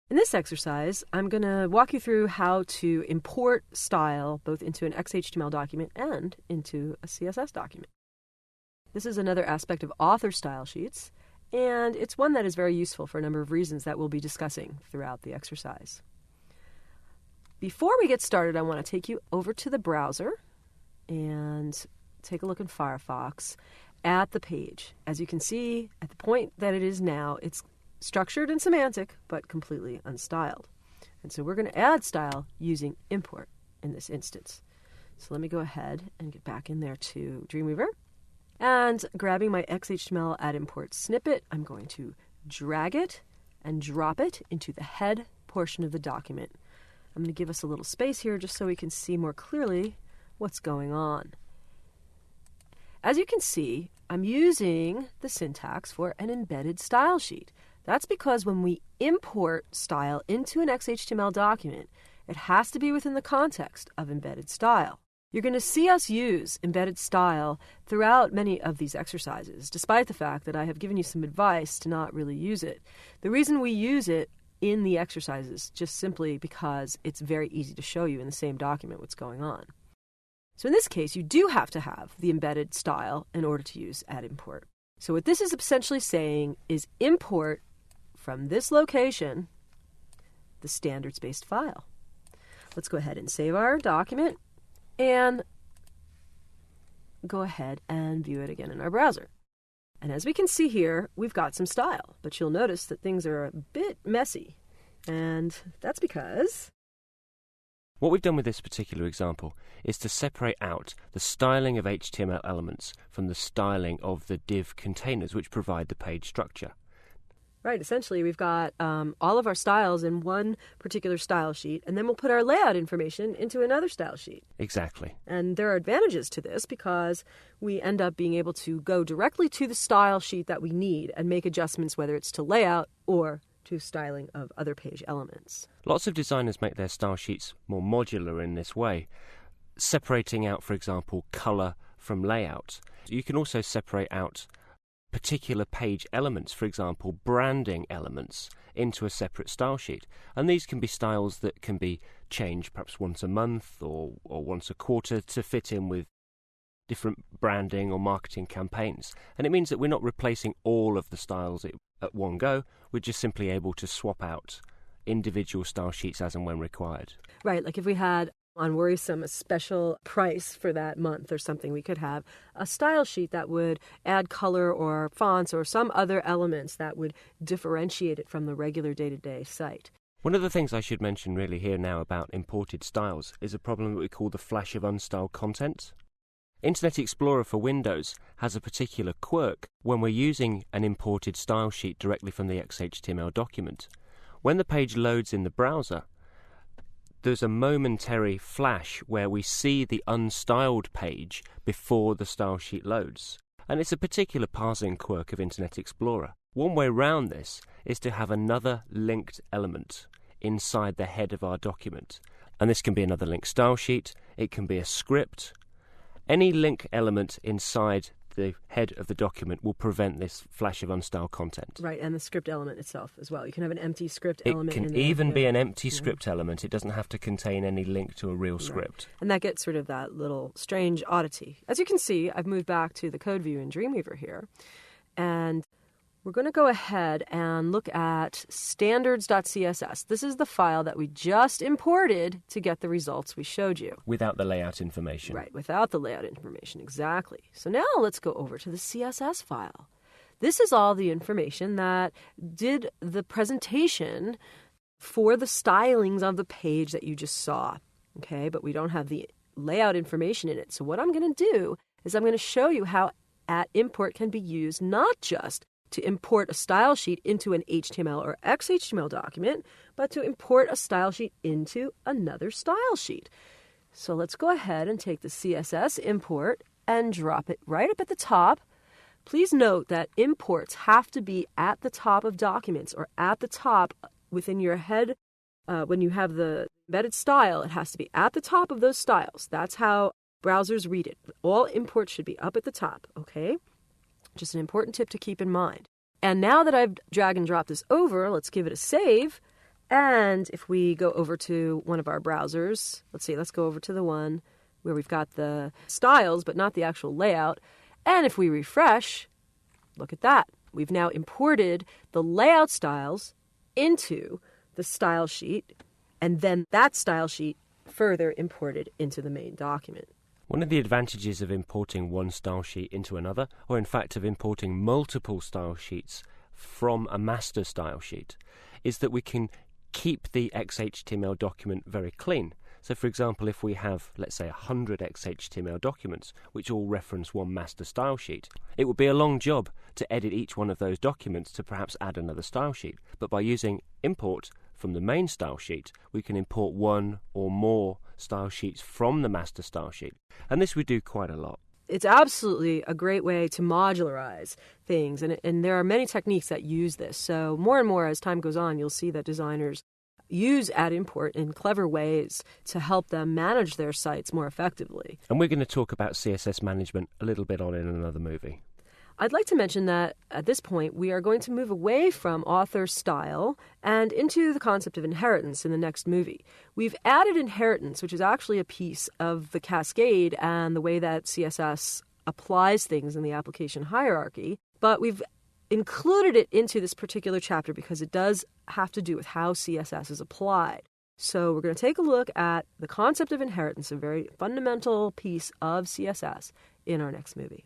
In this exercise, I'm going to walk you through how to import style both into an XHTML document and into a CSS document. This is another aspect of author style sheets, and it's one that is very useful for a number of reasons that we'll be discussing throughout the exercise. Before we get started, I want to take you over to the browser and take a look in Firefox at the page. As you can see, at the point that it is now, it's structured and semantic, but completely unstyled. And so we're going to add style using import in this instance. So let me go ahead and get back in there to Dreamweaver. And grabbing my XHTML add import snippet, I'm going to drag it and drop it into the head portion of the document. I'm going to give us a little space here just so we can see more clearly what's going on. As you can see, I'm using the syntax for an embedded style sheet. That's because when we import style into an XHTML document, it has to be within the context of embedded style. You're going to see us use embedded style throughout many of these exercises, despite the fact that I have given you some advice to not really use it. The reason we use it in the exercises just simply because it's very easy to show you in the same document what's going on. So in this case, you do have to have the embedded style in order to use add import. So what this is essentially saying is import from this location the standards-based file. Let's go ahead and save our document and go ahead and view it again in our browser. And as we can see here, we've got some style, but you'll notice that things are a bit messy. And that's because what we've done with this particular example is to separate out the styling of HTML elements from the styling of the div containers which provide the page structure. Right, essentially we've got all of our styles in one particular style sheet, and then we'll put our layout information into another style sheet. Exactly. And there are advantages to this because we end up being able to go directly to the style sheet that we need and make adjustments, whether it's to layout or to styling of other page elements. Lots of designers make their style sheets more modular in this way, separating out, for example, color from layout. You can also separate out particular page elements, for example, branding elements, into a separate style sheet. And these can be styles that can be changed perhaps once a month or once a quarter to fit in with different branding or marketing campaigns. And it means that we're not replacing all of the styles at one go. We're just simply able to swap out individual style sheets as and when required. Right, like if we had on Worrisome a special price for that month or something, we could have a style sheet that would add color or fonts or some other elements that would differentiate it from the regular day-to-day site. One of the things I should mention really here now about imported styles is a problem that we call the flash of unstyled content. Internet Explorer for Windows has a particular quirk when we're using an imported style sheet directly from the XHTML document. When the page loads in the browser, there's a momentary flash where we see the unstyled page before the style sheet loads. And it's a particular parsing quirk of Internet Explorer. One way around this is to have another linked element inside the head of our document. And this can be another linked style sheet, it can be a script. Any link element inside the head of the document will prevent this flash of unstyled content. Right, and the script element itself as well. You can have an empty script element in there. It can even be an empty script element. It doesn't have to contain any link to a real script. And that gets rid of that little strange oddity. As you can see, I've moved back to the code view in Dreamweaver here. And we're going to go ahead and look at standards.css. This is the file that we just imported to get the results we showed you. Without the layout information. Right, without the layout information, exactly. So now let's go over to the CSS file. This is all the information that did the presentation for the stylings of the page that you just saw. Okay, but we don't have the layout information in it. So what I'm going to do is I'm going to show you how @import can be used not just to import a style sheet into an HTML or XHTML document, but to import a style sheet into another style sheet. So let's go ahead and take the CSS import and drop it right up at the top. Please note that imports have to be at the top of documents or at the top within your head. When you have the embedded style, it has to be at the top of those styles. That's how browsers read it. All imports should be up at the top, okay? Just an important tip to keep in mind. And now that I've drag and dropped this over, let's give it a save. And if we go over to one of our browsers, let's go over to the one where we've got the styles but not the actual layout. And if we refresh, look at that. We've now imported the layout styles into the style sheet, and then that style sheet further imported into the main document. One of the advantages of importing one style sheet into another, or in fact of importing multiple style sheets from a master style sheet, is that we can keep the XHTML document very clean. So for example, if we have, let's say, 100 XHTML documents which all reference one master style sheet, it would be a long job to edit each one of those documents to perhaps add another style sheet. But by using import from the main style sheet, we can import one or more style sheets from the master style sheet. And this we do quite a lot. It's absolutely a great way to modularize things, and there are many techniques that use this. So more and more as time goes on, you'll see that designers use add import in clever ways to help them manage their sites more effectively. And we're going to talk about CSS management a little bit on in another movie. I'd like to mention that at this point we are going to move away from author style and into the concept of inheritance in the next movie. We've added inheritance, which is actually a piece of the cascade and the way that CSS applies things in the application hierarchy, but we've included it into this particular chapter because it does have to do with how CSS is applied. So we're going to take a look at the concept of inheritance, a very fundamental piece of CSS, in our next movie.